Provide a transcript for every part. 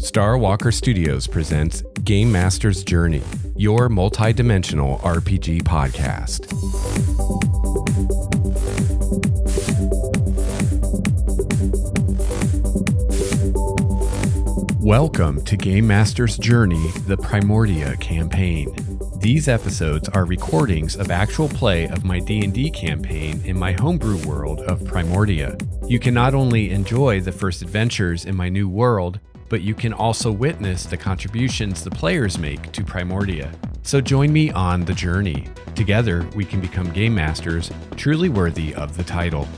Star Walker Studios presents Game Master's Journey, your multi-dimensional RPG podcast. Welcome to Game Master's Journey, the Primordia campaign. These episodes are recordings of actual play of my D&D campaign in my homebrew world of Primordia. You can not only enjoy the first adventures in my new world, but you can also witness the contributions the players make to Primordia. So join me on the journey. Together, we can become game masters truly worthy of the title.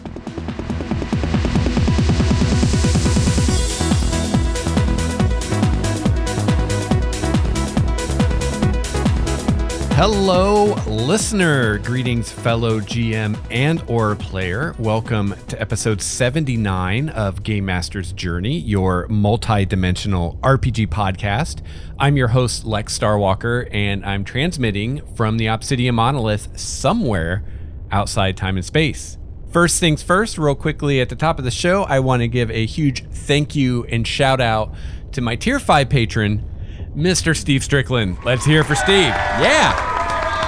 Hello, listener. Greetings, fellow GM and or player. Welcome to episode 79 of Game Master's Journey, your multi-dimensional RPG podcast. I'm your host, Lex Starwalker, and I'm transmitting from the Obsidian Monolith somewhere outside time and space. First things first, real quickly at the top of the show, I want to give a huge thank you and shout out to my Tier 5 patron, Mr. Steve Strickland. Let's hear it for Steve. Yeah.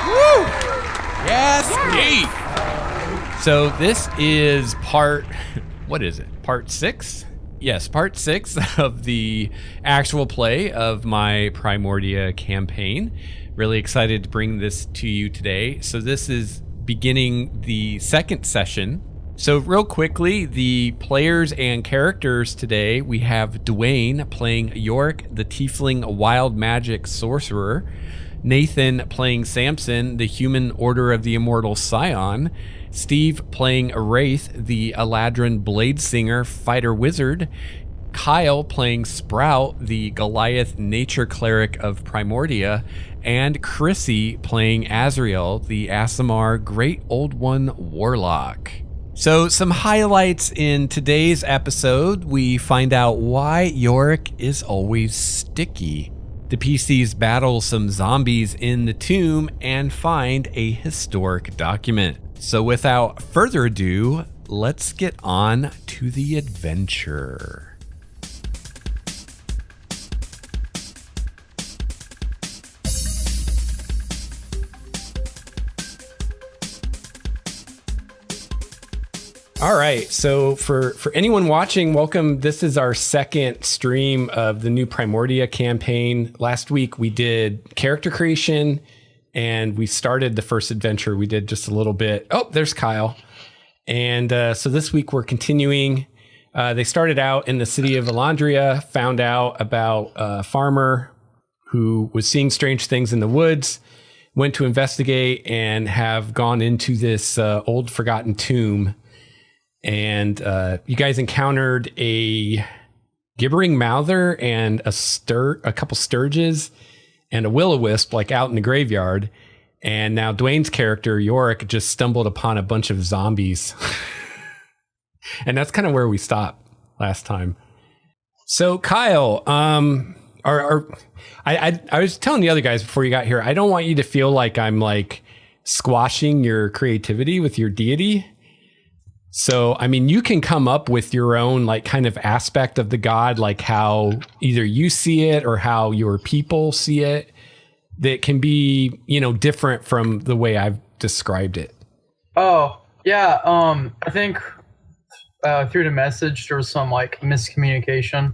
Woo. Yes, Steve. So this is part 6? Yes, part 6 of the actual play of my Primordia campaign. Really excited to bring this to you today. So this is beginning the second session. So real quickly, the players and characters today, we have Dwayne playing Yorick, the Tiefling Wild Magic Sorcerer, Nathan playing Samson, the Human Order of the Immortal Scion, Steve playing Wraith, the Eladrin Bladesinger Fighter Wizard, Kyle playing Sprout, the Goliath Nature Cleric of Primordia, and Chrissy playing Azrael, the Aasimar Great Old One Warlock. So some highlights in today's episode. We find out why Yorick is always sticky. The PCs battle some zombies in the tomb and find a historic document. So without further ado, let's get on to the adventure. All right, so for anyone watching, welcome. This is our second stream of the new Primordia campaign. Last week we did character creation and we started the first adventure. We did just a little bit. Oh, there's Kyle. And so this week we're continuing. They started out in the city of Elandria, found out about a farmer who was seeing strange things in the woods, went to investigate and have gone into this old forgotten tomb. And you guys encountered a gibbering mouther and a couple sturges and a will-o-wisp like out in the graveyard. And now Dwayne's character, Yorick, just stumbled upon a bunch of zombies. And that's kind of where we stopped last time. So Kyle, I was telling the other guys before you got here, I don't want you to feel like I'm like squashing your creativity with your deity. So, I mean, you can come up with your own like kind of aspect of the god, like how either you see it or how your people see it, that can be, different from the way I've described it. Oh, yeah. I think through the message, there was some like miscommunication.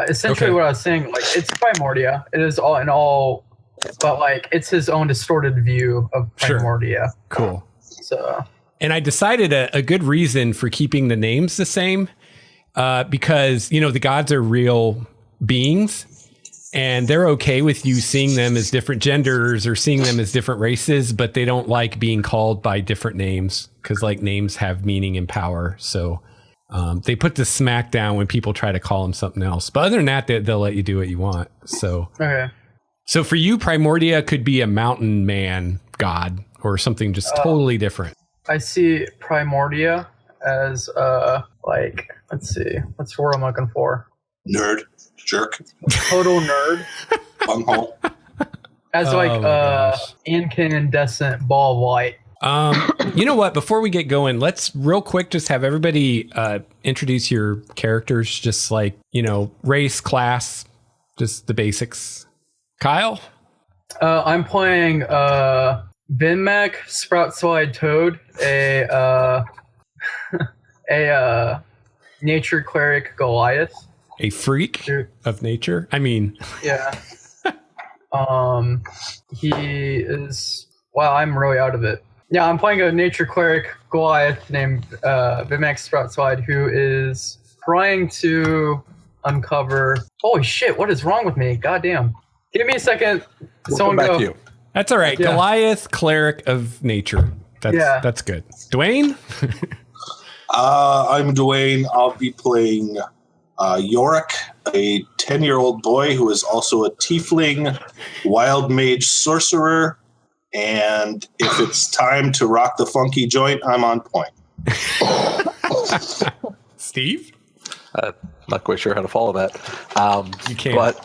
Essentially what I was saying, like it's Primordia. It is all, but like it's his own distorted view of Primordia. Sure. Cool. So... And I decided a good reason for keeping the names the same, because, the gods are real beings and they're okay with you seeing them as different genders or seeing them as different races, but they don't like being called by different names because like names have meaning and power. So they put the smack down when people try to call them something else. But other than that, they'll let you do what you want. So, okay. So for you, Primordia could be a mountain man god or something just totally different. I see Primordia as let's see, what's the word I'm looking for? Nerd, jerk, total nerd, bunghole. As incandescent ball of light. You know what? Before we get going, let's real quick just have everybody introduce your characters, just like race, class, Just the basics. Kyle? I'm playing Vinmac Sprout Slide Toad, a nature cleric Goliath. A freak of nature? I mean... Yeah. He is... Wow, I'm really out of it. Yeah, I'm playing a nature cleric Goliath named Vinmac Sprout Slide, who is trying to uncover... Holy shit, what is wrong with me? Goddamn. Give me a second. Someone back to you. That's all right. Yeah. Goliath, cleric of nature. That's good. Dwayne? I'm Dwayne. I'll be playing Yorick, a 10-year-old boy who is also a tiefling, wild mage sorcerer. And if it's time to rock the funky joint, I'm on point. Steve? Not quite sure how to follow that. You can't. But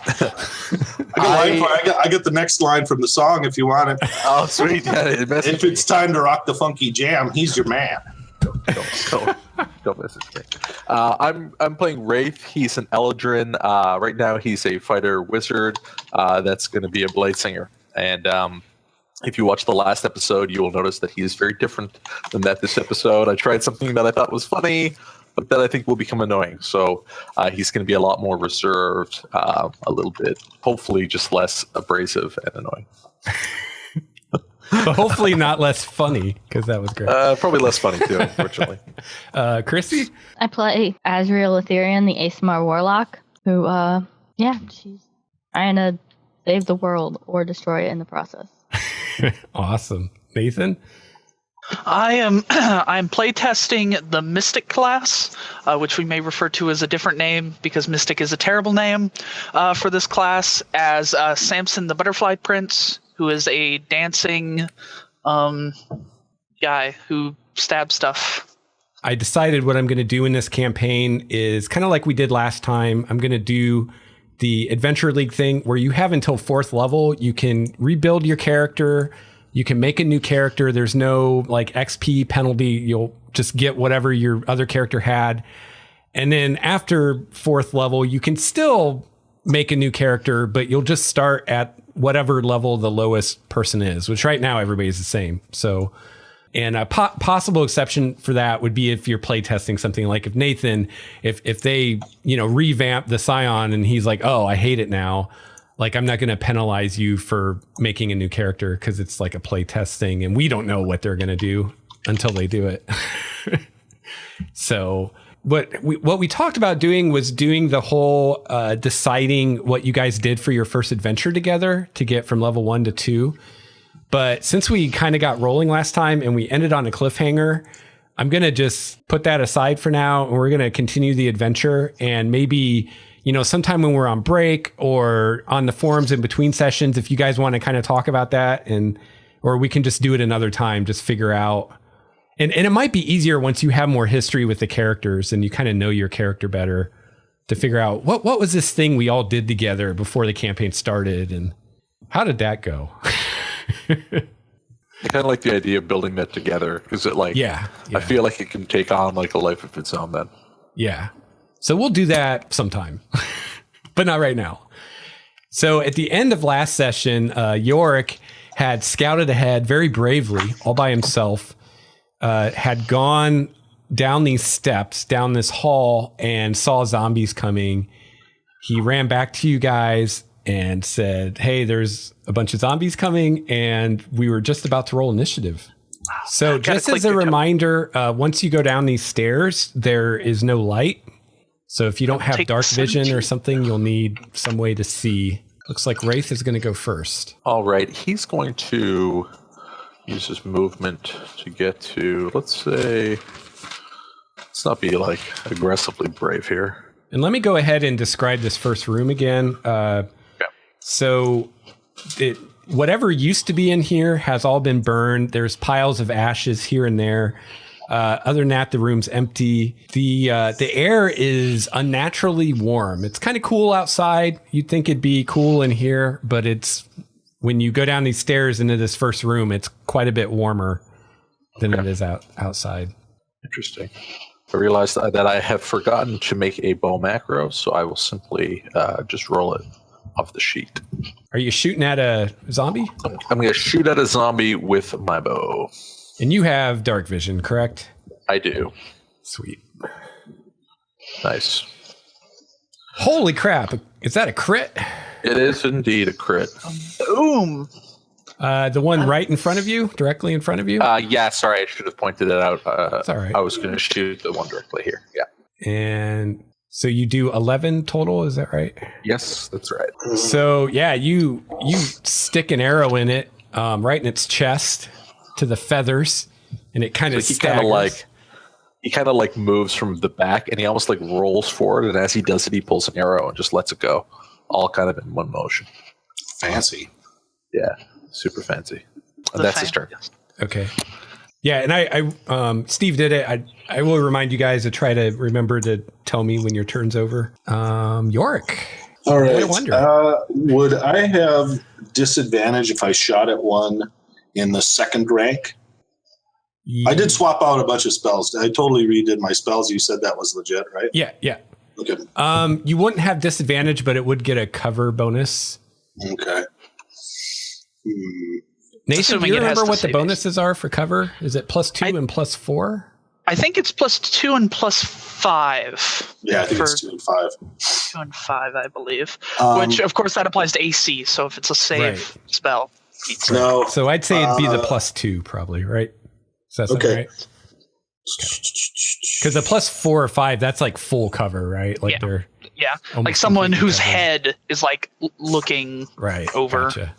I get the next line from the song if you want it. Oh, sweet. Yeah, if it's time to rock the funky jam, he's your man. Don't message me. I'm playing Wraith. He's an Eladrin. Right now, he's a fighter wizard that's going to be a blade singer. And if you watch the last episode, you will notice that he is very different than that this episode. I tried something that I thought was funny, but that I think will become annoying. So he's going to be a lot more reserved, a little bit, hopefully just less abrasive and annoying. But hopefully not less funny, because that was great. Probably less funny, too, unfortunately. Chrissy? I play Azrael Ethereum, the Aesmar Warlock, who, she's trying to save the world or destroy it in the process. Awesome. Nathan? I'm playtesting the Mystic class, which we may refer to as a different name because Mystic is a terrible name for this class, as Samson the Butterfly Prince, who is a dancing guy who stabs stuff. I decided what I'm going to do in this campaign is kind of like we did last time. I'm going to do the Adventure League thing where you have until 4th level. You can rebuild your character. You can make a new character. There's no like XP penalty. You'll just get whatever your other character had. And then after 4th level, you can still make a new character, but you'll just start at whatever level the lowest person is, which right now everybody's the same. So, and a possible exception for that would be if you're playtesting something like if Nathan, if they, revamp the Scion and he's like, oh, I hate it now. Like, I'm not going to penalize you for making a new character because it's like a playtest thing and we don't know what they're going to do until they do it. So what we talked about doing was doing the whole deciding what you guys did for your first adventure together to get from level 1 to 2. But since we kind of got rolling last time and we ended on a cliffhanger, I'm going to just put that aside for now. And we're going to continue the adventure. And maybe, sometime when we're on break or on the forums in between sessions, if you guys want to kind of talk about that, or we can just do it another time, just figure out. And it might be easier once you have more history with the characters and you kind of know your character better to figure out what was this thing we all did together before the campaign started and how did that go? I kind of like the idea of building that together because I feel like it can take on like a life of its own then. Yeah. So we'll do that sometime, but not right now. So at the end of last session, Yorick had scouted ahead very bravely all by himself, had gone down these steps, down this hall and saw zombies coming. He ran back to you guys and said, hey, there's a bunch of zombies coming, and we were just about to roll initiative. So just as a reminder, once you go down these stairs, there is no light. So if you don't have dark vision or something, you'll need some way to see. Looks like Wraith is going to go first. All right. He's going to use his movement to get to, let's not be like aggressively brave here. And let me go ahead and describe this first room again. So whatever used to be in here has all been burned. There's piles of ashes here and there. Other than that, the room's empty. The air is unnaturally warm. It's kind of cool outside. You'd think it'd be cool in here, but when you go down these stairs into this first room, it's quite a bit warmer than it is outside. Interesting. I realized that I have forgotten to make a bow macro, so I will simply just roll it of the sheet. Are you shooting at a zombie? I'm going to shoot at a zombie with my bow. And you have dark vision, correct? I do. Sweet. Nice. Holy crap. Is that a crit? It is indeed a crit. Boom. The one right in front of you? Directly in front of you? Yeah, sorry, I should have pointed it out. It's all right. I was going to shoot the one directly here. Yeah. And so you do 11 total, is that right? Yes, that's right. So yeah, you stick an arrow in it, right in its chest to the feathers, and it kind of staggers. He kind of like moves from the back, and he almost like rolls forward, and as he does it, he pulls an arrow and just lets it go, all kind of in one motion. Fancy. Yeah, super fancy. And that's his turn. Okay. Yeah, and I Steve did it. I will remind you guys to try to remember to tell me when your turn's over. Yorick. All right. I wonder. Would I have disadvantage if I shot at one in the second rank? I did swap out a bunch of spells. I totally redid my spells. You said that was legit, right? Yeah. Okay. You wouldn't have disadvantage, but it would get a cover bonus. Okay. Nathan, do you remember what the bonuses are for cover? Is it +2 and +4? I think it's +2 and +5. Yeah, I think it's 2 and 5. 2 and 5, I believe. Which, of course, that applies to AC. So if it's a save spell, No. So I'd say it'd be the +2 probably, right? So that's okay. Right? Because the +4 or 5, that's like full cover, right? Like they're like someone whose covered. head is like looking over. Gotcha.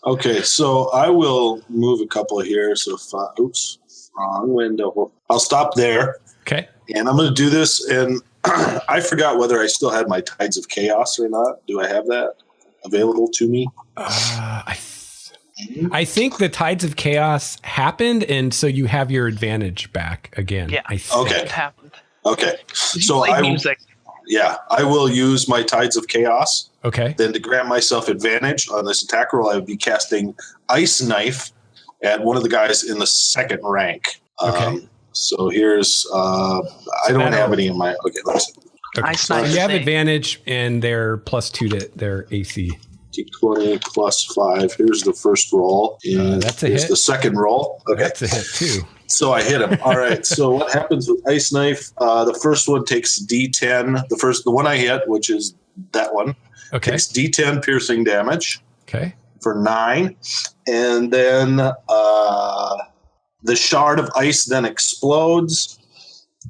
Okay, so I will move a couple here. So, oops, wrong window. I'll stop there. Okay. And I'm going to do this. And I forgot whether I still had my Tides of Chaos or not. Do I have that available to me? I think the Tides of Chaos happened, and so you have your advantage back again. Yeah. I think. Okay. It happened. Okay. So music. I will use my Tides of Chaos. Okay. Then to grant myself advantage on this attack roll, I would be casting Ice Knife at one of the guys in the second rank. Okay. So here's I don't have any in my. Okay, let's see. Okay. Ice So Knife you have thing. advantage, and they're +2 to their AC. D20 +5. Here's the first roll. And that's a here's hit. the second roll. Okay. That's a hit too. So I hit him. All right. So what happens with Ice Knife? The first one takes D10. The one I hit, which is that one, Okay. takes D10 piercing damage Okay. for 9. And then the shard of ice then explodes.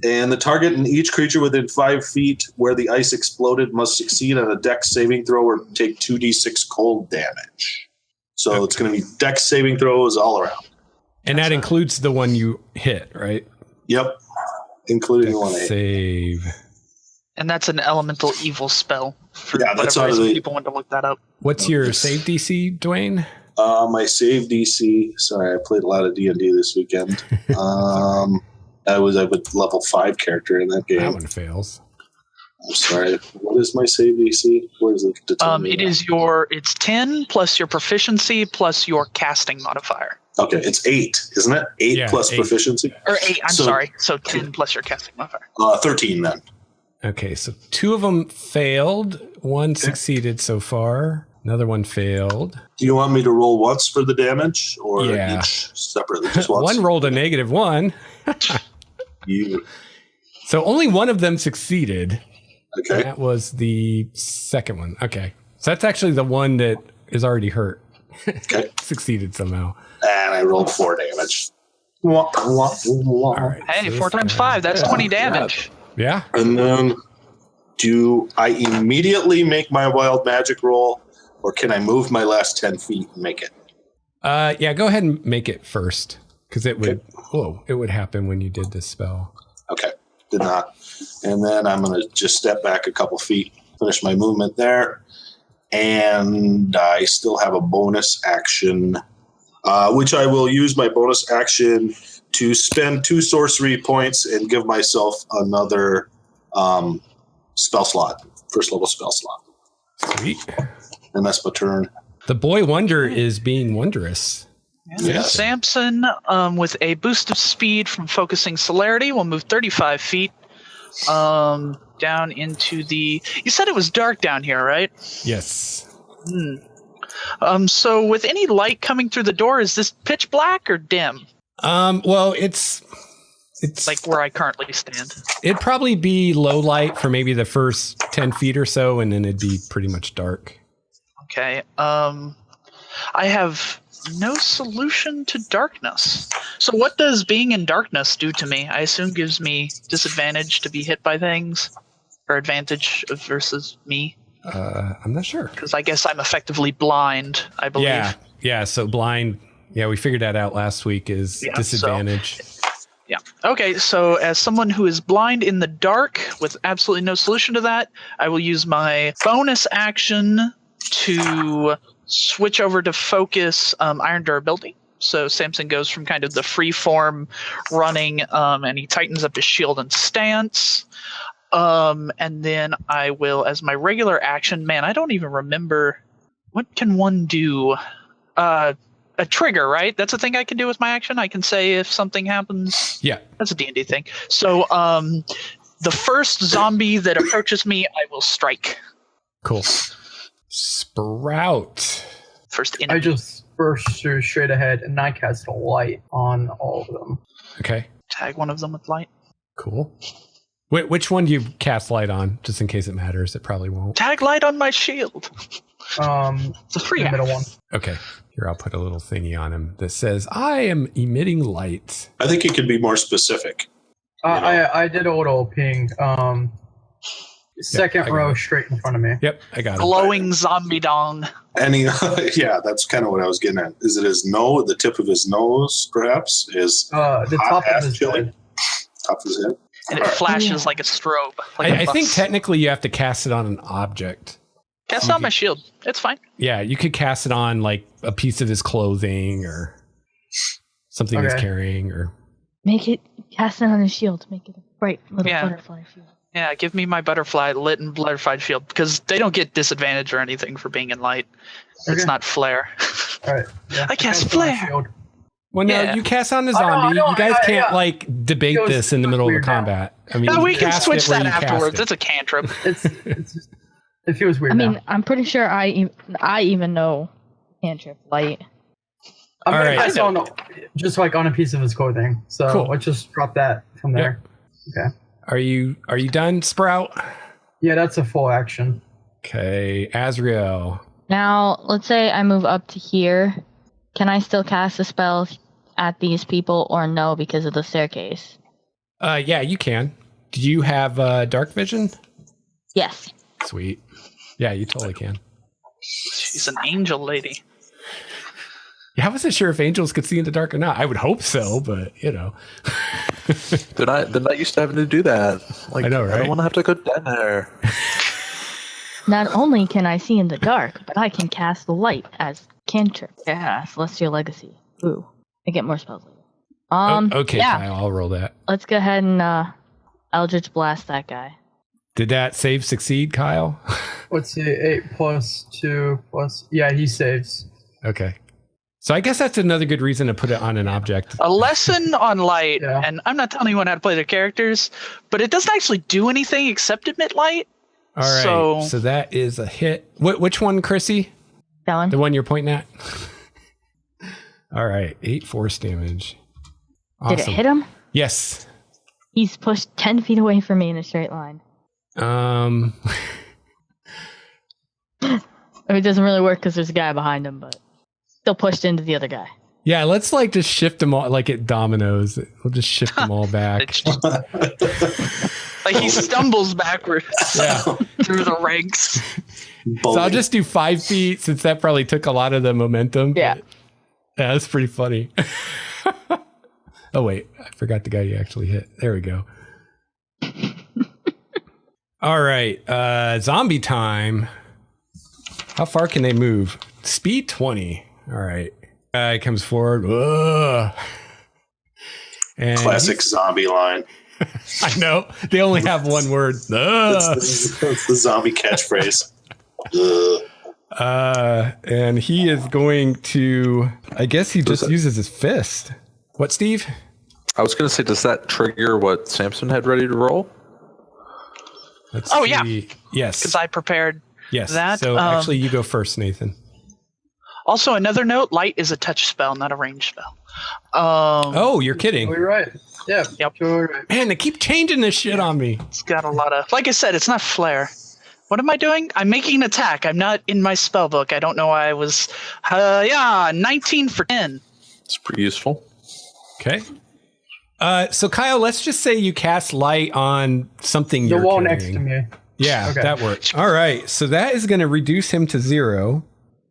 And the target and each creature within 5 feet where the ice exploded must succeed on a dex saving throw or take 2d6 cold damage. So it's going to be dex saving throws all around. And that includes the one you hit, right? Yep. Including the one I hit. Save. And that's an elemental evil spell. For Yeah, that's whatever out of reason the- people want to look that up. What's your save DC, Dwayne? My save DC. Sorry, I played a lot of D&D this weekend. I was a level 5 character in that game. That one fails. I'm sorry. What is my save DC? Where is it? It's 10 plus your proficiency plus your casting modifier. Okay, it's 8, isn't it? 8 Yeah, plus 8. proficiency? Or 8, I'm So- sorry. So 10 plus your casting modifier. 13 then. Okay, so 2 of them failed. 1 succeeded so far. Another one failed. Do you want me to roll once for the damage or Yeah. each separately? Just once? One rolled a -1. You, So only one of them succeeded. okay. That was the second one. Okay. So that's actually the one that is already hurt. Okay. Succeeded somehow. And I rolled 4 damage. Wah, wah, wah. All right. Hey, so 4 times 5, that's 20 damage. Yeah. And then do I immediately make my wild magic roll or can I move my last 10 feet and make it? Yeah, go ahead and make it first. Because it would it would happen when you did this spell. Okay, did not. And then I'm going to just step back a couple feet, finish my movement there. And I still have a bonus action, which I will use my bonus action to spend 2 sorcery points and give myself another spell slot, first level spell slot. Sweet. And that's my turn. The boy wonder is being wondrous. Yeah. Samson, with a boost of speed from focusing celerity, will move 35 feet down into the... You said it was dark down here, right? Yes. So with any light coming through the door, is this pitch black or dim? Well, it's Like where I currently stand. it'd probably be low light for maybe the first 10 feet or so, and then it'd be pretty much dark. Okay. I have no solution to darkness. So what does being in darkness do to me? I assume gives me disadvantage to be hit by things, or advantage versus me. I'm not sure. Because I guess I'm effectively blind, I believe. Yeah. So blind. Yeah, we figured that out last week. Is disadvantage. Yeah. Okay, so as someone who is blind in the dark with absolutely no solution to that, I will use my bonus action to switch over to focus iron durability. So Samson goes from kind of the free form running, and he tightens up his shield and stance. And then I will, as my regular action, man, I don't even remember, what can one do? A trigger, right? That's a thing I can do with my action. I can say if something happens. Yeah. That's a D&D thing. So the first zombie that approaches me, I will strike. Cool. Sprout. First enemy. I just burst through straight ahead and I cast a light on all of them. Okay. Tag one of them with light. Cool. Which one do you cast light on? Just in case it matters. It probably won't. Tag light on my shield. It's a free the middle action. one. Okay. Here, I'll put a little thingy on him that says, I am emitting light. I think you could be more specific. I did a little ping. Second I got row it. straight in front of me. Yep, I got it. Glowing zombie dong. Any, yeah, that's kind of what I was getting at. Is it his nose, the tip of his nose, perhaps? Is The hot top of ass his chili? head. Top of his head? And it flashes like a strobe. Like I think technically you have to cast it on an object. Cast on my shield. It's fine. Yeah, you could cast it on like a piece of his clothing or something he's Okay. carrying or Cast it on his shield. Make it a bright little Yeah. butterfly shield. Yeah, give me my butterfly, lit and butterfly shield, because they don't get disadvantage or anything for being in light. It's Okay. not flare. All right. Yeah. I cast it on my flare. shield. well, no, Yeah. you cast on the I know, zombie. I know, You guys can't yeah. like debate It was this in the middle of a weird now. combat. I mean, No, you we can cast switch it where that you cast afterwards. it. It's a cantrip. It's just, it feels weird I mean, now. I'm pretty sure I even know cantrip light. I'm all gonna right. cast on just like on a piece of his clothing. So Cool. let's just drop that from there. Okay. Are you done, Sprout? Yeah, that's a full action. Okay, Azrael. Now, let's say I move up to here. Can I still cast a spell at these people or no because of the staircase? Yeah, you can. Do you have dark vision? Yes. Sweet. Yeah, you totally can. She's an angel lady. Yeah, I wasn't sure if angels could see in the dark or not. I would hope so, but you know. They're not used to having to do that. Like, I know, I right? don't want to have to go down there. Not only can I see in the dark, but I can cast light as cantrip. Yeah, Celestial Legacy. Ooh, I get more spells later. Okay, yeah. Kyle, I'll roll that. Let's go ahead and Eldritch Blast that guy. Did that save succeed, Kyle? Let's see, 8 plus 2 plus. Yeah, he saves. Okay. So I guess that's another good reason to put it on an object. A lesson on light, Yeah. and I'm not telling anyone how to play their characters, but it doesn't actually do anything except emit light. All right. So that is a hit. Which one, Chrissy? That one? The one you're pointing at? All right. 8 force damage. Awesome. Did it hit him? Yes. He's pushed 10 feet away from me in a straight line. It doesn't really work because there's a guy behind him, but still pushed into the other guy. Yeah, let's like just shift them all like at dominoes. We'll just shift them all back. Like he stumbles backwards Yeah. through the ranks. So I'll just do 5 feet since that probably took a lot of the momentum. Yeah. Yeah, that's pretty funny. Oh, wait. I forgot the guy you actually hit. There we go. All right. Zombie time. How far can they move? Speed 20. All right. Guy comes forward. Ugh. And Classic zombie line. I know. They only have one word. Ugh. That's the zombie catchphrase. Ugh. And he is going to, I guess he just uses his fist. What, Steve? I was going to say, does that trigger what Samson had ready to roll? Let's Oh, yeah. see. Yes. Because I prepared Yes. That, so actually, you go first, Nathan. Also, another note: light is a touch spell, not a range spell. Oh, you're kidding. We're right. Yeah. Yep. Totally right. Man, they keep changing this shit on me. It's got a lot of. Like I said, it's not flare. What am I doing? I'm making an attack. I'm not in my spell book. I don't know why I was. 19 for 10. It's pretty useful. Okay. So Kyle, let's just say you cast light on something The you're wall carrying. next to me. Yeah, Okay. that works. All right. So that is going to reduce him to 0.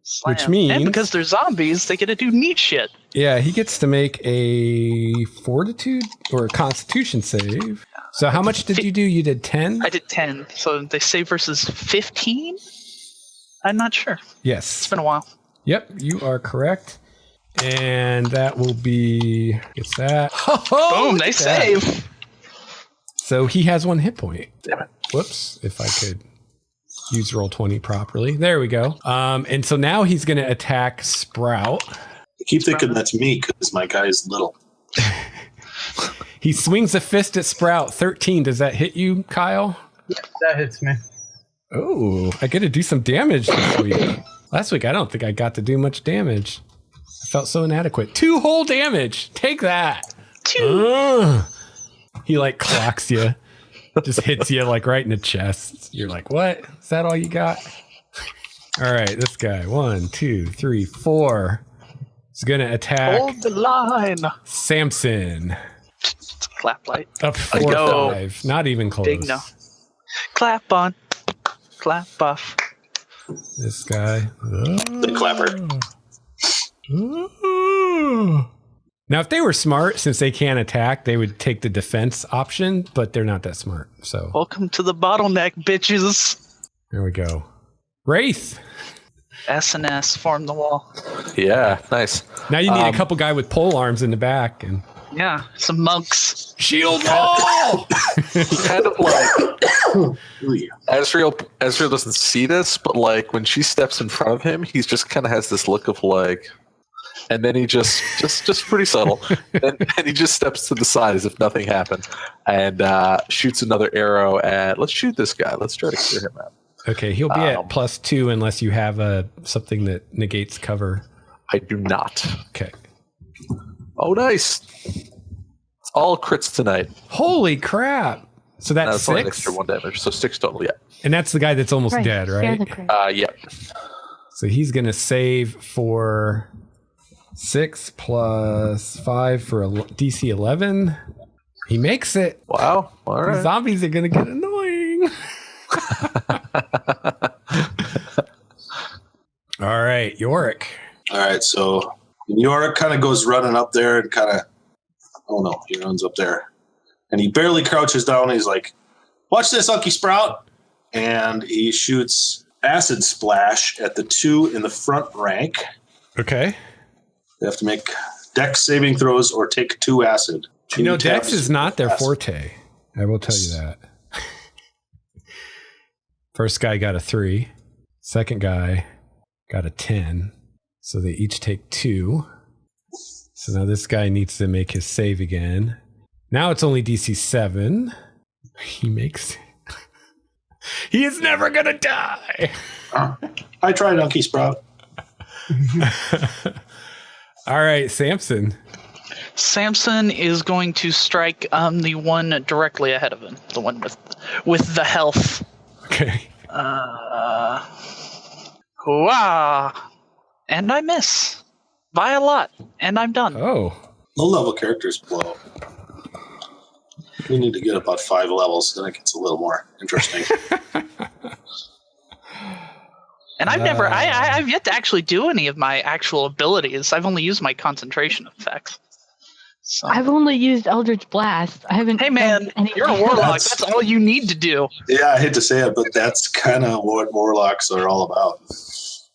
Slam. Which means- and because they're zombies, they get to do neat shit. Yeah, he gets to make a fortitude or a constitution save. So how much did you do? You did 10? I did 10. So they say versus 15? I'm not sure. Yes. It's been a while. Yep, you are correct. And that will be... Gets that. Boom, they save. So he has 1 hit point. Damn it. Whoops, if I could use Roll20 properly. There we go. And so now he's going to attack Sprout. I keep thinking that's me because my guy's little. He swings a fist at Sprout. 13. Does that hit you, Kyle? That hits me. Oh, I get to do some damage this week. Last week, I don't think I got to do much damage. I felt so inadequate. 2 whole damage. Take that. 2. He like clocks you. Just hits you like right in the chest. You're like, what? Is that all you got? All right, this guy. 1, 2, 3, 4. He's going to attack Hold the line. Samson. Clap light. Up 4, go. 5. Not even close. Big no. Clap on. Clap off. This guy. The clapper. Ooh. Now, if they were smart, since they can't attack, they would take the defense option, but they're not that smart. So Welcome to the bottleneck, bitches. there we go. Wraith. S&S form the wall. Yeah, nice. Now you need a couple guy with pole arms in the back and Yeah, some monks. shield wall. Kind of like Ooh, yeah. Ezreal doesn't see this, but like when she steps in front of him, he's just kind of has this look of like, and then he just pretty subtle, and he just steps to the side as if nothing happened, and shoots another arrow at. Let's shoot this guy. Let's try to clear him out. Okay, he'll be at +2 unless you have something that negates cover. I do not. Okay. Oh, nice. It's all crits tonight. Holy crap! So that's That's only an 6, extra 1 damage, so 6 total. Yeah. and that's the guy that's almost Right, dead, share right? the credit. Yeah. So he's gonna save for 6 plus 5 for a DC 11. He makes it. Wow. All The right. zombies are gonna get annoying. All right, Yorick. All right, so Yorick kind of goes running up there and kind of, oh no, he runs up there. And he barely crouches down. He's like, watch this, Unky Sprout. And he shoots Acid Splash at the 2 in the front rank. Okay. They have to make Dex saving throws or take 2 acid. You know, 2 Dex tabs is not their acid. forte. I will tell you that. First guy got a 3. Second guy got a 10. So they each take 2. So now this guy needs to make his save again. Now it's only DC 7. He makes it. He is never going to die. I tried Unky Sprout. All right, Samson. Samson is going to strike the one directly ahead of him, the one with the health. Okay. Hooah! And I miss by a lot, and I'm done. Oh. Low-level characters blow. We need to get about 5 levels, then it gets a little more interesting. And I've never, I've yet to actually do any of my actual abilities. I've only used my concentration effects. So. I've only used Eldritch Blast. I haven't. Hey man, done any- you're a warlock. That's all you need to do. Yeah, I hate to say it, but that's kind of what warlocks are all about.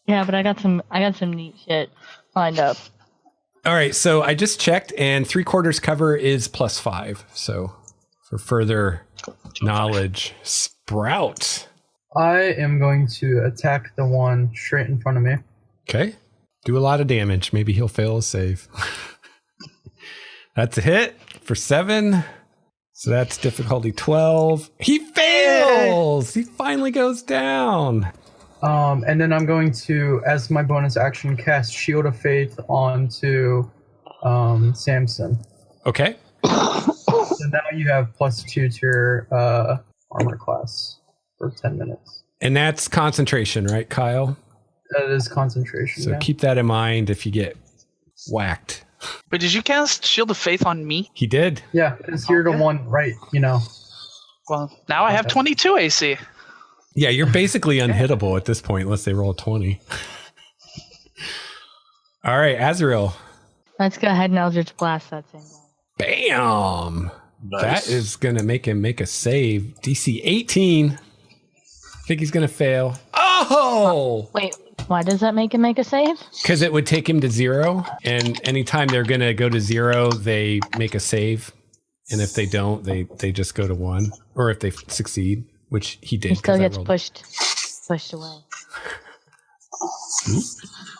Yeah, but I got some neat shit lined up. All right, so I just checked, and 3/4 cover is +5. So for further knowledge, Sprout. I am going to attack the one straight in front of me. Okay. Do a lot of damage. Maybe he'll fail a save. That's a hit for 7. So that's difficulty 12. He fails! He finally goes down. And then I'm going to, as my bonus action, cast Shield of Faith onto Samson. Okay. So now you have +2 to your armor class for 10 minutes. And that's concentration, right, Kyle? That is concentration. So yeah. keep that in mind if you get whacked. But did you cast Shield of Faith on me? He did. Yeah, because you're the one, right? Well, now I have 22 AC. Yeah, you're basically unhittable at this point unless they roll a 20. All right, Azrael. Let's go ahead and Eldritch Blast that same guy. Bam! Nice. That is going to make him make a save. DC 18. I think he's going to fail. Oh! Wait, why does that make him make a save? Because it would take him to 0. And anytime they're going to go to 0, they make a save. And if they don't, they just go to 1. Or if they succeed, which he did. He still 'cause I gets rolled- pushed away.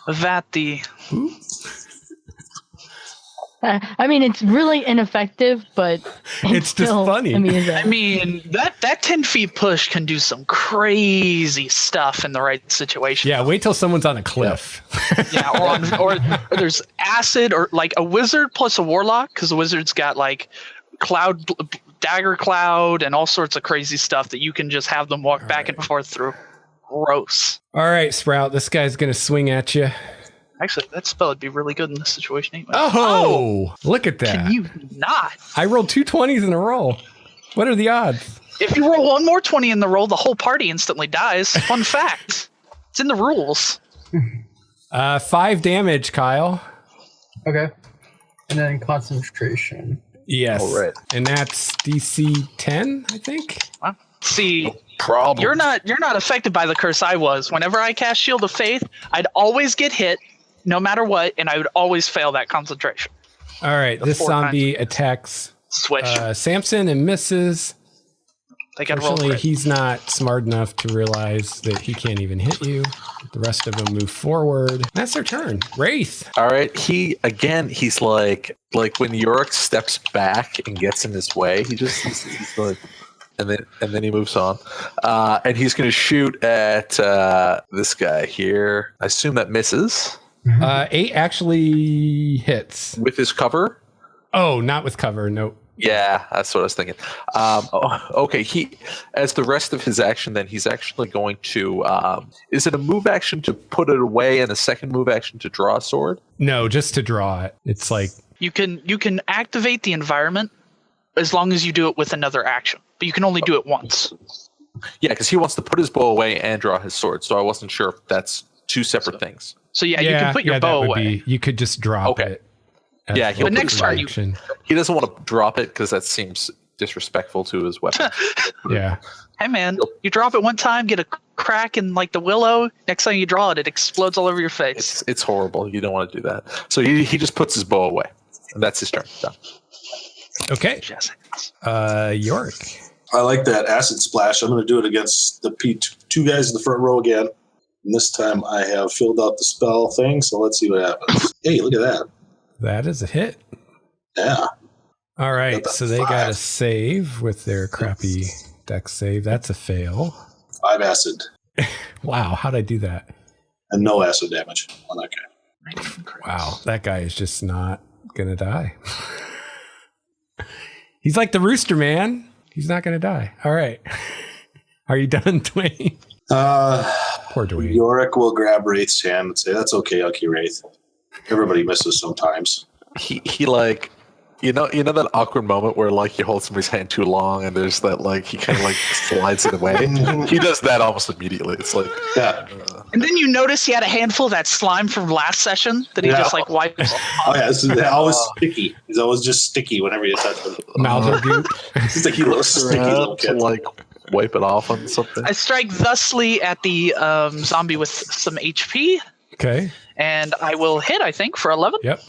That the I mean, it's really ineffective, but It's just still funny. amusing. I mean, that 10 feet push can do some crazy stuff in the right situation. Yeah, wait till someone's on a cliff. Yeah, or there's acid, or like a wizard plus a warlock, because the wizard's got like dagger cloud and all sorts of crazy stuff that you can just have them walk back and forth through. Gross. All right, Sprout, this guy's going to swing at you. Actually, that spell would be really good in this situation anyway. Oh, look at that. Can you not? I rolled 2 20s in a row. What are the odds? If you roll one more 20 in the roll, the whole party instantly dies. Fun fact. It's in the rules. 5 damage, Kyle. Okay. And then concentration. Yes. All right. And that's DC 10, I think. Well, see, Problem. you're not affected by the curse I was. Whenever I cast Shield of Faith, I'd always get hit, no matter what, and I would always fail that concentration. All right, this 4 zombie times. attacks Swish. Samson and misses. They got to roll Unfortunately, crit. he's not smart enough to realize that he can't even hit you. The rest of them move forward. That's their turn. Wraith. All right. He's like when Yorick steps back and gets in his way, he's like, and then he moves on. And he's going to shoot at this guy here. I assume that misses 8 actually hits. with his cover. Oh, not with cover. Nope. Yeah, that's what I was thinking. Okay, as the rest of his action, then he's actually going to. Is it a move action to put it away and a second move action to draw a sword? No, just to draw it. It's like, You can activate the environment as long as you do it with another action, but you can only do it once. Yeah, because he wants to put his bow away and draw his sword. So I wasn't sure if that's two separate things. So you can put your bow that would away. you could just drop Okay. it. as Yeah, a he'll But next turn action. He doesn't want to drop it because that seems disrespectful to his weapon. Yeah. Hey man, you drop it one time, get a crack in like the willow. Next time you draw it, it explodes all over your face. It's horrible. You don't want to do that. So he just puts his bow away, and that's his turn. Done. Okay. Yes. Yorick. I like that acid splash. I'm going to do it against the two guys in the front row again. And this time I have filled out the spell thing, so let's see what happens. Hey, look at that. That is a hit. Yeah. All right. Got the So they got a 5. save with their crappy dex save. That's a fail. 5 acid Wow. How'd I do that? and no acid damage on that guy. Wow. That guy is just not going to die. He's like the rooster, man. He's not going to die. All right. Are you done, Dwayne? Poor Dwayne. Yorick will grab Wraith's hand and say, "That's okay, Unky Wraith. Everybody misses sometimes." He like, you know that awkward moment where like you hold somebody's hand too long and there's that like he kind of like slides it away. He does that almost immediately. It's like, Yeah. And then you notice he had a handful of that slime from last session that he Yeah. just like wiped. Oh yeah, they're always sticky. He's always just sticky whenever you touch him. Mouser goop. He's like he looks sticky little to kid. like wipe it off on something. I strike thusly at the zombie with some HP, Okay. and I will hit. I think for 11. Yep.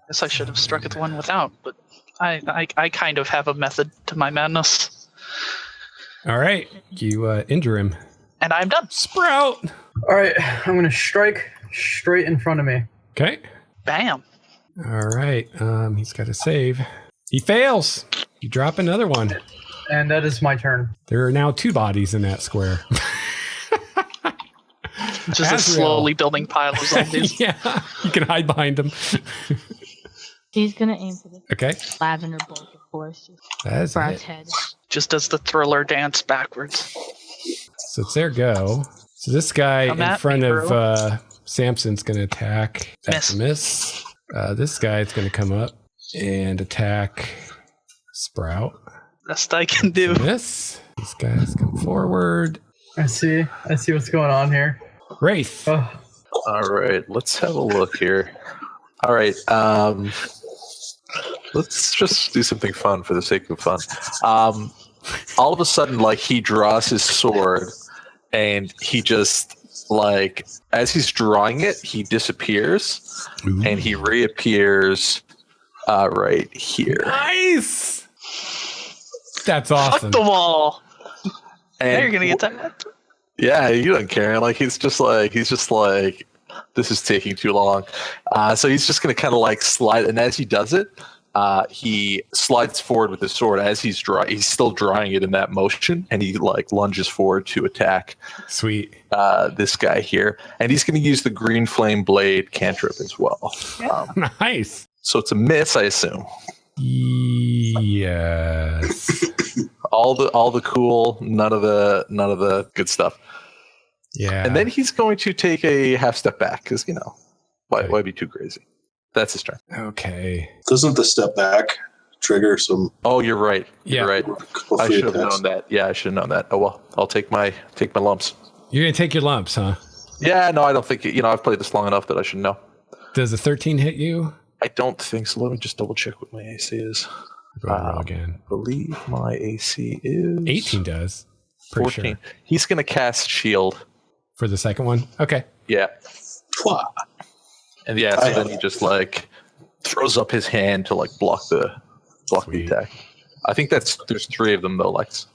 Guess I should have struck at the one without, but I kind of have a method to my madness, All right. You injure him. and I'm done. Sprout. All right, I'm going to strike straight in front of me. Okay. Bam. All right. He's got to save. He fails. You drop another one. And that is my turn. There are now 2 bodies in that square. Just a Azrael. slowly building pile of zombies. Yeah, you can hide behind him. He's gonna aim for the Okay, lavender bolt, of course. that's Sprout's it. head. Just does the thriller dance backwards. So it's their go. So this guy Come in at front me, of bro. Samson's going to attack. That's a miss. This guy's going to come up and attack Sprout. Best I can do. Miss. These guys come forward. I see what's going on here. Wraith. Oh, All right, let's have a look here. All right, let's just do something fun for the sake of fun. All of a sudden, like, he draws his sword, and he just, like, as he's drawing it, he disappears, and he reappears right here. Nice. That's awesome. Fuck the wall. And Now you're gonna get that. yeah, you don't care. Like, he's just like, this is taking too long. So he's just going to kind of like slide. And as he does it, he slides forward with his sword as he's still drawing it in that motion. And he like lunges forward to attack Sweet. this guy here. And he's going to use the green flame blade cantrip as well. Nice. So it's a miss, I assume. Yes. All the cool, none of the good stuff. Yeah. And then he's going to take a half step back because, why be too crazy? That's his turn. Okay. Doesn't the step back trigger some? Oh, you're right. Yeah. You're right. I should have known that. Yeah, I should have known that. Oh well, I'll take my lumps. You're going to take your lumps, huh? Yeah, no, I don't think I've played this long enough that I should know. Does a 13 hit you? I don't think so. Let me just double check what my AC is. Roll again. I believe my AC is 18 does. Pretty 14. sure. He's gonna cast shield. For the second one? Okay. Yeah. Pwah. And yeah, so then he just like throws up his hand to like block the Sweet. attack. I think there's 3 of them though, Lex.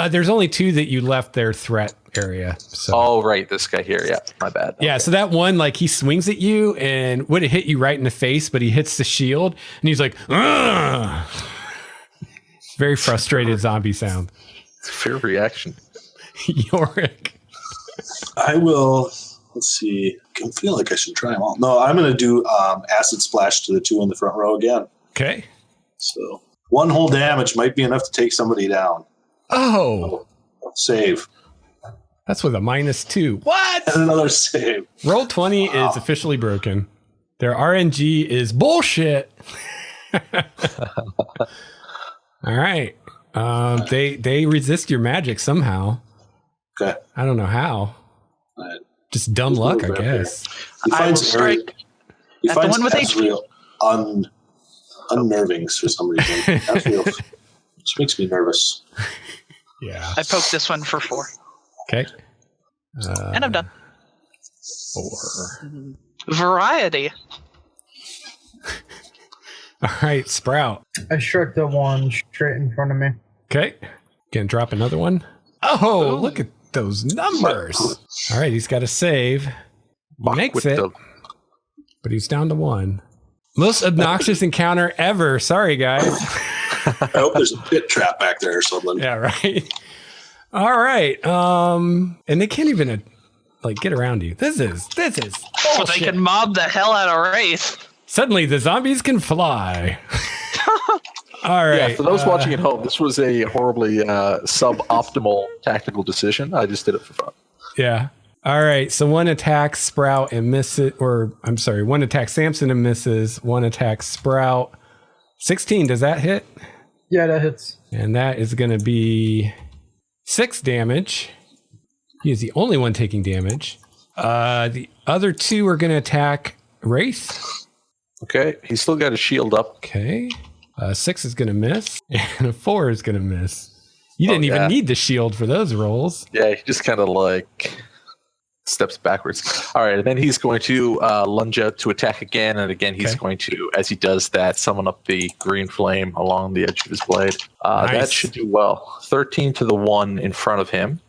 There's only 2 that you left their threat area. So. Oh right, this guy here. Yeah, my bad. Yeah, so that one, like, he swings at you and would have hit you right in the face, but he hits the shield and he's like, ugh. Very frustrated zombie sound. Fair reaction. Yorick. I will. Let's see. I feel like I should try them all. No, I'm going to do acid splash to the 2 in the front row again. Okay. So 1 whole damage might be enough to take somebody down. Oh, Save. that's with a -2. What? And another save. Roll 20 is officially broken. Their RNG is bullshit. All right. They resist your magic somehow. Okay. I don't know how. Just dumb luck, I guess. He I will finds strike He at the finds one with HP. Azrael unnerving for some reason. Azrael just makes me nervous. Yeah. I poked this one for 4. Okay. And I'm done. 4. Variety. All right, Sprout. I struck the one straight in front of me. Okay. Gonna drop another one. Oh, Ooh. look at those numbers. All right, he's got to save. He makes With it, the- but he's down to 1. Most obnoxious encounter ever. Sorry, guys. I hope there's a pit trap back there or something. Yeah, right. All right. And they can't even like get around you. This is So they bullshit. can mob the hell out of Wraith. Suddenly the zombies can fly. All right. Yeah, for those watching at home, this was a horribly suboptimal tactical decision. I just did it for fun. Yeah. All right. So one attacks Sprout and misses, or I'm sorry, one attacks Samson and misses. One attacks Sprout. 16. Does that hit? Yeah, that hits. And that is going to be 6 damage. He is the only one taking damage. The other 2 are going to attack Wraith. Okay, he's still got his shield up. Okay. 6 is going to miss, and a 4 is going to miss. You didn't yeah. even need the shield for those rolls. Yeah, he just kind of like steps backwards. All right, and then he's going to lunge out to attack again, and again he's Okay. going to, as he does that, summon up the green flame along the edge of his blade. Nice. That should do well. 13 to the 1 in front of him,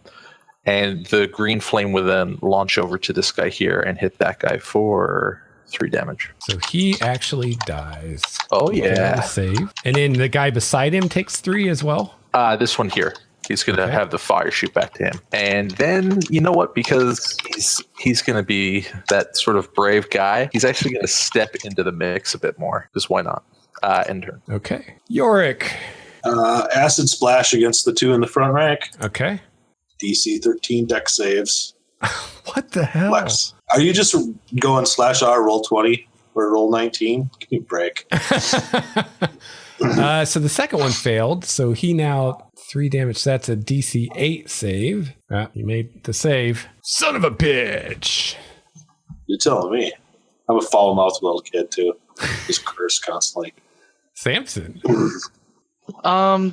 and the green flame will then launch over to this guy here and hit that guy for 3 damage. So he actually dies. Oh Okay, yeah, save. And then the guy beside him takes 3 as well. this one here. He's going to have the fire shoot back to him. And then, you know what? Because he's going to be that sort of brave guy, he's actually going to step into the mix a bit more. Because why not? End turn. Okay. Yorick. Acid splash against the two in the front rank. Okay. DC 13 deck saves. What the hell? Lex, are you just going /R roll 20 or roll 19? Give me a break. So the second one failed. So he now 3 damage. That's a DC 8 save. He made the save. Son of a bitch. You're telling me. I'm a foul-mouthed little kid, too. Just curse constantly. Samson.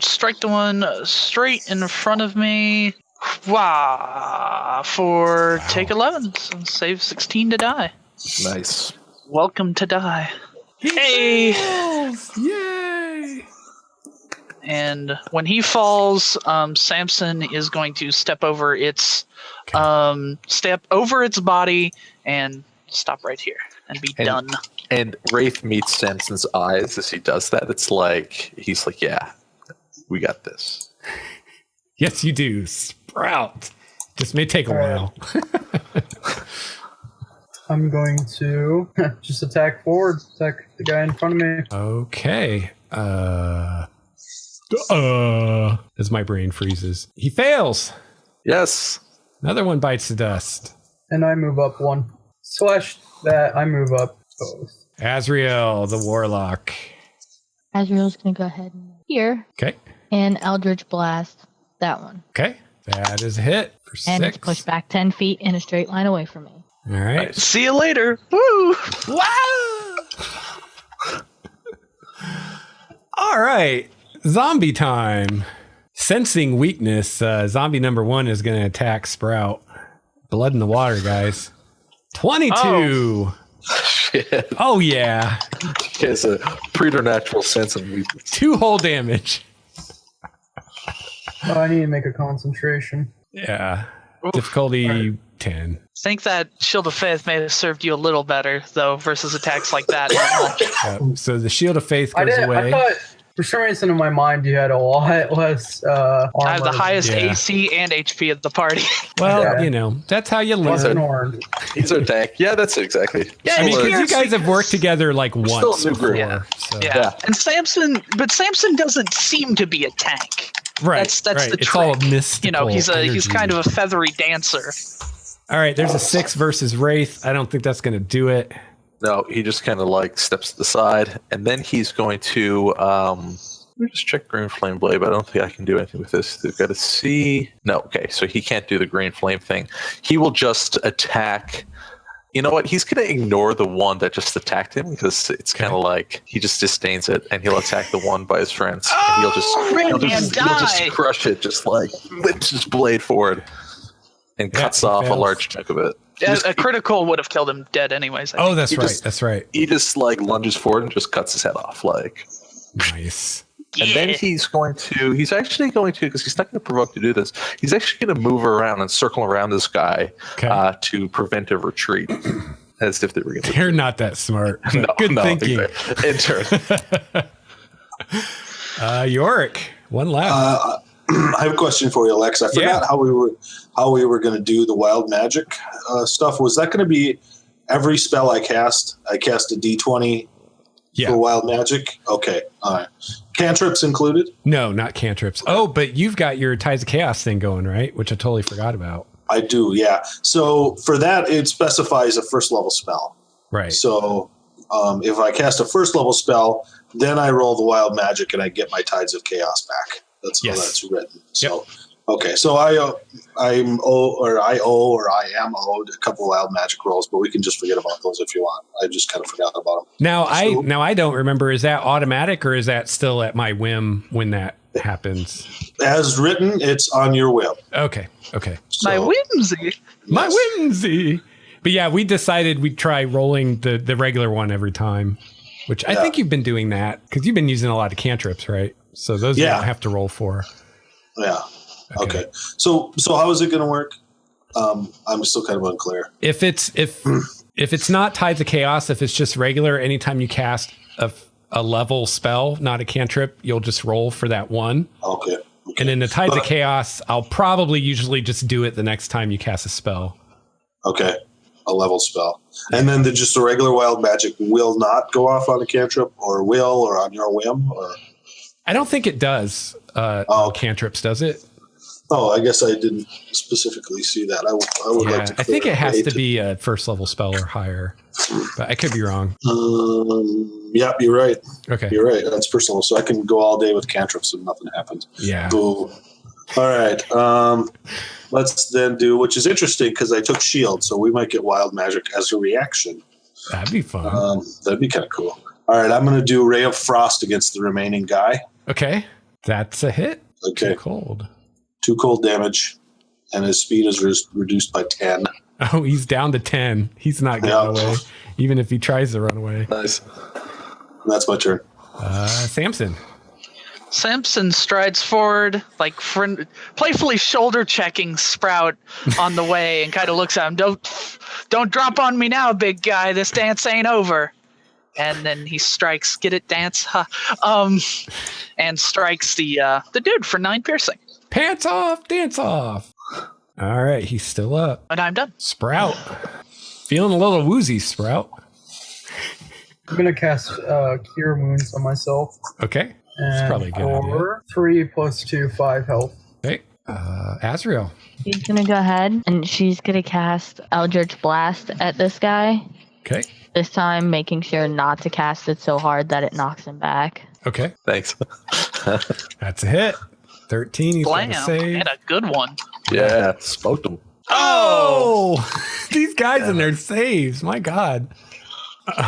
Strike the one straight in front of me. Take 11. So save 16 to die. Nice. Welcome to die. Hey! Yay! And when he falls, Samson is going to step over its body and stop right here and be done. And Wraith meets Samson's eyes as he does that. It's like, he's like, yeah, we got this. Yes, you do. Sprout. This may take a while. I'm going to just attack forward, attack the guy in front of me. Okay. As my brain freezes. He fails. Yes. Another one bites the dust. And I move up 1. Slash that, I move up both. Azrael, the warlock. Azrael's gonna go ahead and here Okay. and Eldritch Blast that one. Okay. That is a hit for And 6. it's pushed back 10 feet in a straight line away from me. All right. See you later. Woo! Wow! All right. Zombie time. Sensing weakness, zombie number 1 is going to attack Sprout. Blood in the water, guys. 22. Shit. Oh, yeah. He has a preternatural sense of weakness. 2 whole damage. Oh, I need to make a concentration. Yeah. Oof. Difficulty 10. I think that Shield of Faith may have served you a little better, though, versus attacks like that. So the Shield of Faith goes I away. thought, for some reason in my mind, you had a lot less armor. I have the highest Yeah. AC and HP of the party. Well, Yeah. you know, that's how you Plus learn. an orange. He's our tank. Yeah, that's it, exactly. Yeah, I mean, Well, because you guys have worked together like still once a new group. before. Yeah. So. Yeah. And Samson doesn't seem to be a tank. Right. That's right. the It's trick. all mystical. You know, he's energy. kind of a feathery dancer. All right, there's a 6 versus Wraith. I don't think that's going to do it. No, he just kind of like steps to the side, and then he's going to let me just check Green Flame Blade, but I don't think I can do anything with this. They've got to see. No, okay, so he can't do the Green Flame thing. He will just attack. You know what? He's going to ignore the one that just attacked him because it's kind of like he just disdains it, and he'll attack the one by his friends, and he'll just crush it, just like whips his blade forward and cuts off a large chunk of it. A critical would have killed him dead anyways. Oh, that's right. just- That's right. He just like lunges forward and just cuts his head off, like. Nice. And then he's actually going to, because he's not going to provoke to do this, he's actually going to move around and circle around this guy Okay. to prevent a retreat. As if they were going to. They're not that smart. But good thinking. Exactly. In turn. Yorick, one left. I have a question for you, Alex. I forgot how we were going to do the wild magic stuff. Was that going to be every spell I cast? I cast a D20 for wild magic. Okay, all right. Cantrips included? No, not cantrips. Oh, but you've got your Ties of Chaos thing going, right? Which I totally forgot about. I do, yeah. So for that, it specifies a first level spell. Right. So if I cast a first level spell, then I roll the wild magic and I get my Tides of Chaos back. That's how that's written. So okay, so I am owed a couple wild magic rolls, but we can just forget about those if you want. I just kind of forgot about them. Now I don't remember. Is that automatic or is that still at my whim when that happens? As written, it's on your whim. Okay. So, My whimsy. yes. My whimsy. But yeah, we decided we'd try rolling the regular one every time, which I think you've been doing that because you've been using a lot of cantrips, right? So those you don't have to roll for. Yeah. Okay. So how is it going to work? I'm still kind of unclear. If it's not Tides of Chaos, if it's just regular, anytime you cast a level spell, not a cantrip, you'll just roll for that one. Okay. And in the Tides of Chaos, I'll probably usually just do it the next time you cast a spell. Okay, a level spell. And then just the regular wild magic will not go off on a cantrip, or will, or on your whim? Or I don't think it does. Cantrips, does it? Oh, I guess I didn't specifically see that. I would like to. I think it has to be a first level spell or higher, but I could be wrong. Yeah, you're right. Okay, you're right. That's personal, so I can go all day with cantrips and nothing happens. Yeah. Boo. All right. Let's then do, which is interesting because I took shield, so we might get wild magic as a reaction. That'd be fun. That'd be kind of cool. All right, I'm going to do Ray of Frost against the remaining guy. Okay, that's a hit. Okay. Too cold. 2 cold damage, and his speed is reduced by 10. Oh, he's down to 10. He's not getting away, even if he tries to run away. Nice. That's my turn. Samson. Samson strides forward, like playfully shoulder checking Sprout on the way, and kind of looks at him. Don't drop on me now, big guy. This dance ain't over. And then he strikes. Get it, dance? And strikes the dude for 9 piercing. Pants off, dance off. All right, he's still up. And I'm done. Sprout. Feeling a little woozy, Sprout. I'm going to cast Cure Wounds on myself. Okay. That's probably a good idea. 3 + 2, 5 health. Okay. Azrael. She's gonna go ahead and she's gonna cast Eldritch Blast at this guy. Okay. This time making sure not to cast it so hard that it knocks him back. Okay. Thanks. That's a hit. 13. He's got Blam. to save. And a good one. Yeah, smoked him. Oh! These guys and their saves. My God.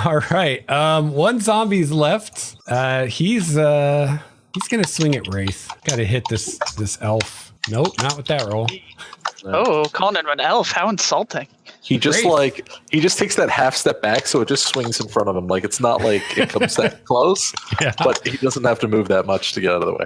All right. 1 zombie's left. He's gonna swing at Wraith. Gotta hit this elf. Nope, not with that roll. Oh, calling him an elf. How insulting. He just takes that half step back, so it just swings in front of him. Like, it's not like it comes that close, but he doesn't have to move that much to get out of the way.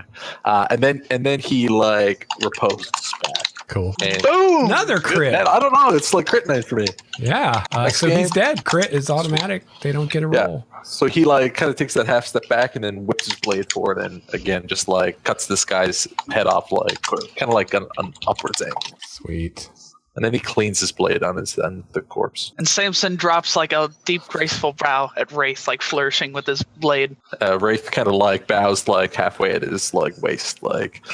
And then he like reposes back. Cool. And Boom! Another crit. man, I don't know. It's like crit night for me. Yeah. So game. he's dead. Crit is automatic. They don't get a roll. So he like kind of takes that half step back and then whips his blade forward and again just like cuts this guy's head off, like kind of like an upwards angle. Sweet. And then he cleans his blade on the corpse. And Samson drops like a deep, graceful bow at Wraith, like flourishing with his blade. Wraith kind of like bows like halfway at his like waist, like,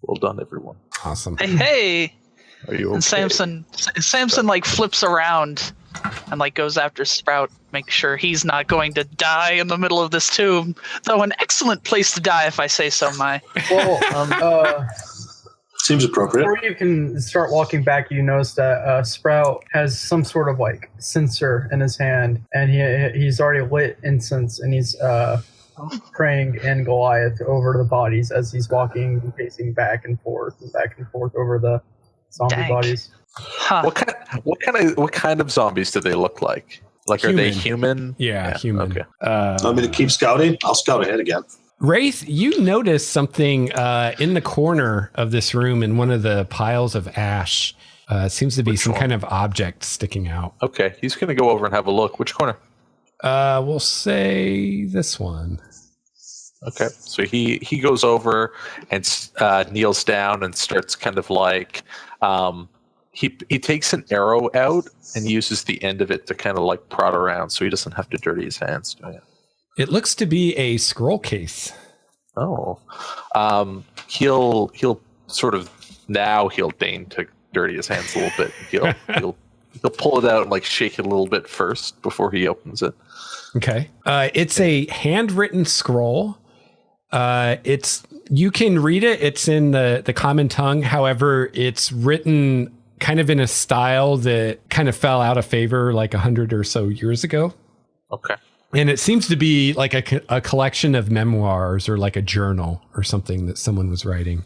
well done, everyone. Awesome. Hey! Are you okay? And Samson like flips around and like goes after Sprout, make sure he's not going to die in the middle of this tomb. Though an excellent place to die, if I say so, my. Well, seems appropriate. before you can start walking back, you notice that Sprout has some sort of like censer in his hand, and he's already lit incense, and he's praying in Goliath over the bodies as he's walking and pacing back and forth over the zombie Dang. bodies. Huh. What kind of zombies do they look like? Like, Human. are they human? Yeah, human. Okay. Want me to keep scouting? I'll scout ahead again. Wraith, you notice something in the corner of this room in one of the piles of ash. Seems to be some kind of object sticking out. Okay, he's gonna go over and have a look. Which corner? We'll say this one. Okay, so he goes over and kneels down and starts kind of like he takes an arrow out and uses the end of it to kind of like prod around, so he doesn't have to dirty his hands doing it. It looks to be a scroll case. Oh, he'll sort of now he'll deign to dirty his hands a little bit. He'll pull it out and like shake it a little bit first before he opens it. Okay. It's a handwritten scroll. You can read it. It's in the common tongue. However, it's written kind of in a style that kind of fell out of favor like 100 or so years ago. Okay. And it seems to be like a collection of memoirs or like a journal or something that someone was writing.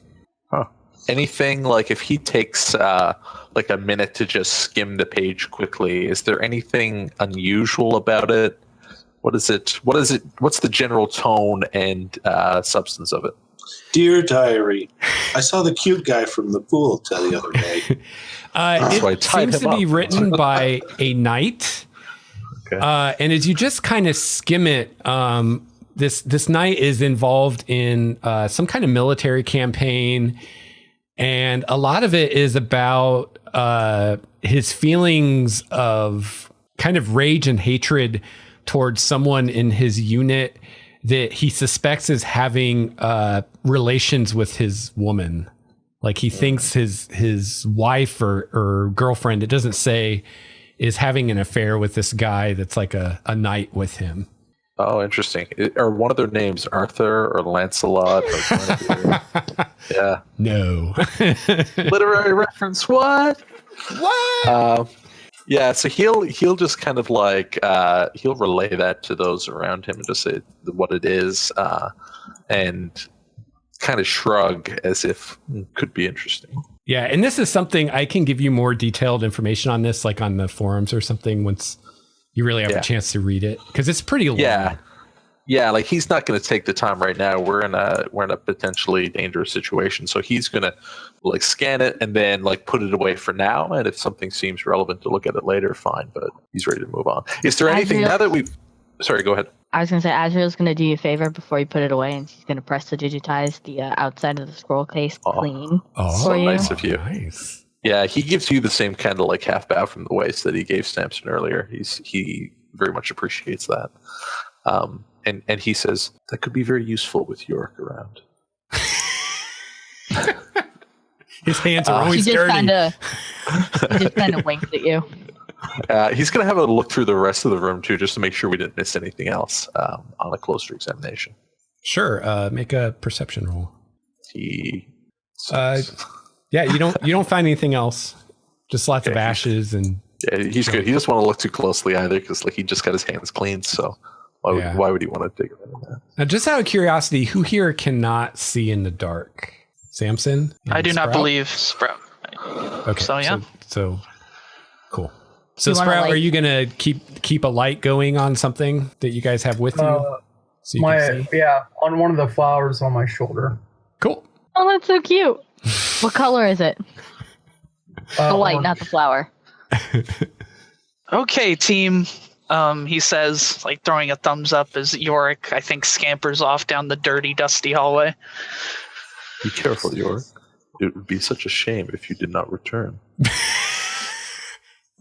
Huh. Anything like if he takes like a minute to just skim the page quickly, is there anything unusual about it? What is it? What's the general tone and substance of it? Dear diary, I saw the cute guy from the pool the other day. It seems to be written by a knight. Okay. And as you just kind of skim it, this knight is involved in some kind of military campaign, and a lot of it is about his feelings of kind of rage and hatred towards someone in his unit that he suspects is having relations with his woman. Like he thinks his wife or girlfriend, it doesn't say, is having an affair with this guy that's like a knight with him. Oh, interesting. Are one of their names Arthur or Lancelot? Or yeah. No. Literary reference. What? Yeah. So he'll just kind of like he'll relay that to those around him and just say what it is, and kind of shrug as if could be interesting. Yeah, and this is something I can give you more detailed information on this, like on the forums or something, once you really have a chance to read it, because it's pretty long. Yeah, like he's not going to take the time right now. We're in a potentially dangerous situation, so he's going to like scan it and then like put it away for now. And if something seems relevant to look at it later, fine. But he's ready to move on. Is there anything now that we've? Sorry, go ahead. I was going to say, Azrael's going to do you a favor before you put it away, and he's going to press to digitize the outside of the scroll case clean for you. Nice of you. Nice. Yeah, he gives you the same kind of like half bow from the waist that he gave Samson earlier. He very much appreciates that. And he says, that could be very useful with York around. His hands are always dirty. He just kind of winks at you. He's going to have a look through the rest of the room, too, just to make sure we didn't miss anything else on a closer examination. Sure. Make a perception roll. Yeah, you don't find anything else. Just lots of ashes and... Yeah, he's good. He doesn't want to look too closely either, because like he just got his hands clean, so why would he want to dig into that? Now, just out of curiosity, who here cannot see in the dark? Samson? I do not Sprout? believe Sprout. Okay. So, yeah. So cool. So You wanna, Sprout, like- are you gonna keep a light going on something that you guys have with you? So you can see? On one of the flowers on my shoulder. Cool. Oh, that's so cute. What color is it? The light, orange. not the flower. Okay, team. He says, like throwing a thumbs up as Yorick, I think, scampers off down the dirty, dusty hallway. Be careful, York. It would be such a shame if you did not return.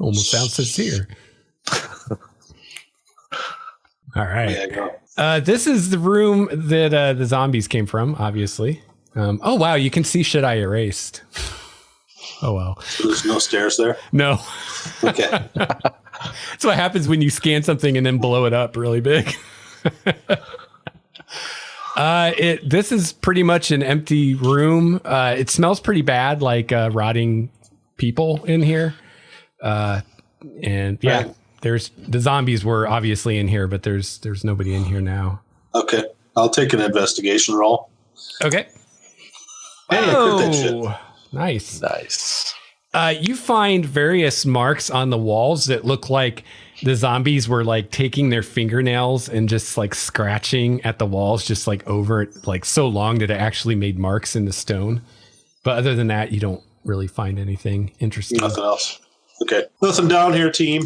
Almost sounds sincere. All right. There you go. This is the room that the zombies came from, obviously. Oh, wow. You can see shit I erased. Oh, well. So there's no stairs there? No. Okay. That's what happens when you scan something and then blow it up really big. This is pretty much an empty room. It smells pretty bad, like rotting people in here. And yeah, there's the zombies were obviously in here, but there's nobody in here now. Okay. I'll take an investigation roll. Okay. Hey, I crit that shit. Nice. Nice. You find various marks on the walls that look like the zombies were like taking their fingernails and just like scratching at the walls, just like over it, like so long that it actually made marks in the stone. But other than that, you don't really find anything interesting. Nothing else. Okay. Nothing down here, team.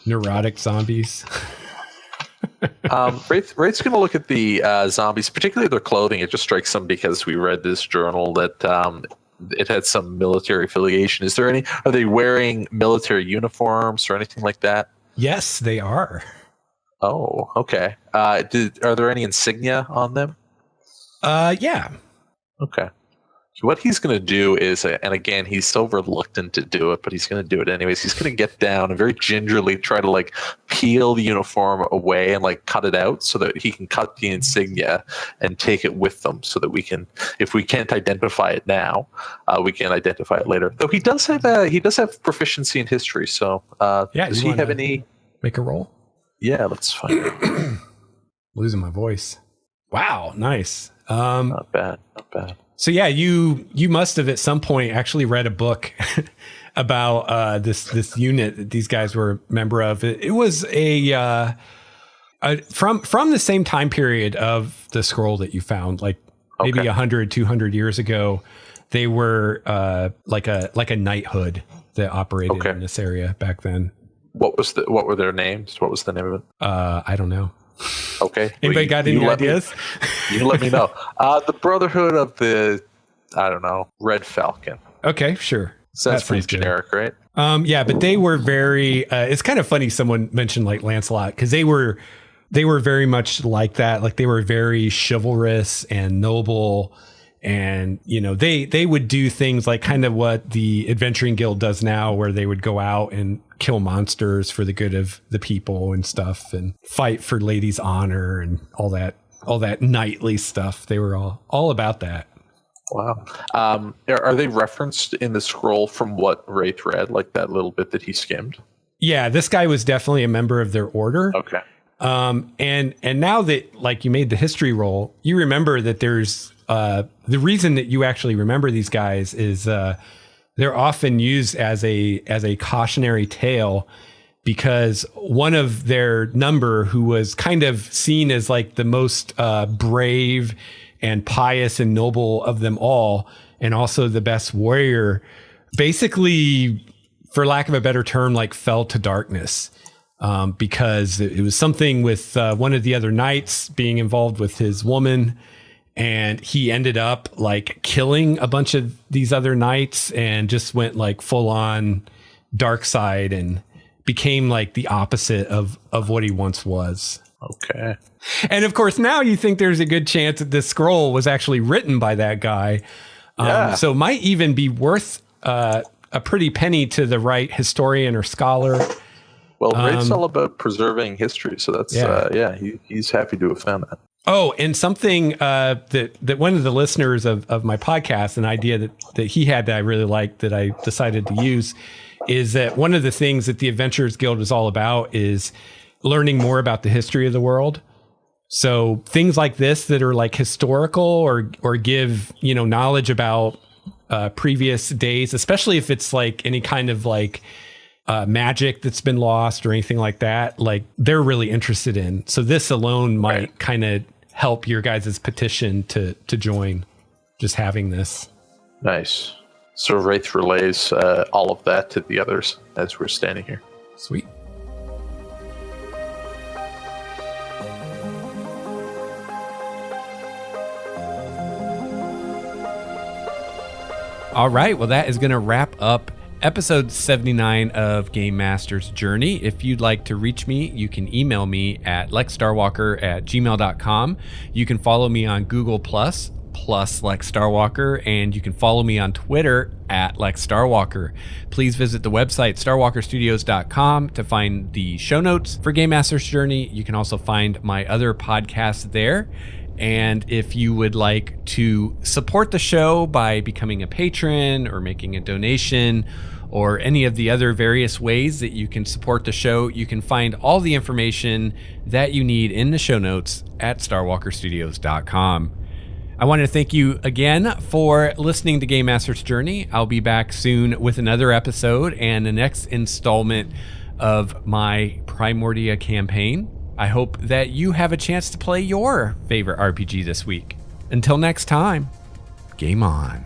Neurotic zombies. Wraith's going to look at the zombies, particularly their clothing. It just strikes him because we read this journal that it had some military affiliation. Are they wearing military uniforms or anything like that? Yes, they are. Oh, okay. Are there any insignia on them? Yeah. Okay. So what he's going to do is, and again, he's so reluctant to do it, but he's going to do it anyways. He's going to get down and very gingerly try to like peel the uniform away and like cut it out so that he can cut the insignia and take it with them so that we can, if we can't identify it now, we can identify it later. Though he does have proficiency in history. So does he have any? Make a roll? Yeah, let's find it. Losing my voice. Wow, nice. Not bad. So yeah, you must have at some point actually read a book about this unit that these guys were a member of. It was from the same time period of the scroll that you found, like maybe 100, 200 years ago. They were like a knighthood that operated in this area back then. What were their names? What was the name of it? I don't know. Okay. Anybody got any ideas? You let me know. The Brotherhood of the, I don't know, Red Falcon. Okay, sure. Sounds That pretty sounds good. generic, right? Yeah, but they were very. It's kind of funny. Someone mentioned like Lancelot because they were very much like that. Like they were very chivalrous and noble, and they would do things like kind of what the Adventuring Guild does now, where they would go out and kill monsters for the good of the people and stuff, and fight for ladies' honor and all that knightly stuff. They were all about that. Wow. Are they referenced in the scroll from what Wraith read, like that little bit that he skimmed? Yeah, this guy was definitely a member of their order. Okay. And now that like you made the history roll, you remember that there's the reason that you actually remember these guys is they're often used as a cautionary tale because one of their number, who was kind of seen as like the most brave and pious and noble of them all, and also the best warrior, basically, for lack of a better term, like fell to darkness because it was something with one of the other knights being involved with his woman, and he ended up like killing a bunch of these other knights and just went like full on dark side and became like the opposite of what he once was. Okay. And of course, now you think there's a good chance that this scroll was actually written by that guy. So it might even be worth a pretty penny to the right historian or scholar. Well, Wraith's all about preserving history, so that's he's happy to have found that. Oh, and something that one of the listeners of my podcast, an idea that he had that I really liked that I decided to use, is that one of the things that the Adventurers Guild is all about is learning more about the history of the world. So things like this that are like historical or give, knowledge about previous days, especially if it's like any kind of like magic that's been lost or anything like that, like they're really interested in. So this alone might kind of help your guys' petition to join, just having this. Nice. So Wraith relays all of that to the others as we're standing here. Sweet. All right, well, that is going to wrap up episode 79 of Game Master's Journey. If you'd like to reach me, you can email me at lexstarwalker@gmail.com. You can follow me on Google plus Lex Starwalker, and you can follow me on Twitter at Lex Starwalker. Please visit the website starwalkerstudios.com to find the show notes for Game Master's Journey. You can also find my other podcasts there. And if you would like to support the show by becoming a patron or making a donation or any of the other various ways that you can support the show, you can find all the information that you need in the show notes at starwalkerstudios.com. I want to thank you again for listening to Game Master's Journey. I'll be back soon with another episode and the next installment of my Primordia campaign. I hope that you have a chance to play your favorite RPG this week. Until next time, game on.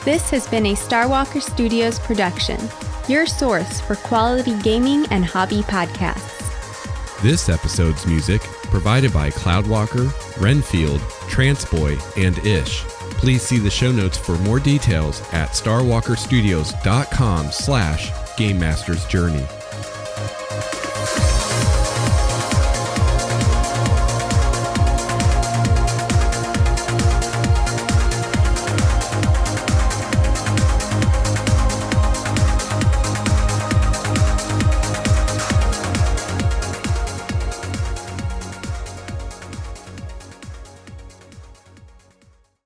This has been a Starwalker Studios production, your source for quality gaming and hobby podcasts. This episode's music provided by Cloudwalker, Renfield, Transboy, and Ish. Please see the show notes for more details at starwalkerstudios.com/Game Master's Journey.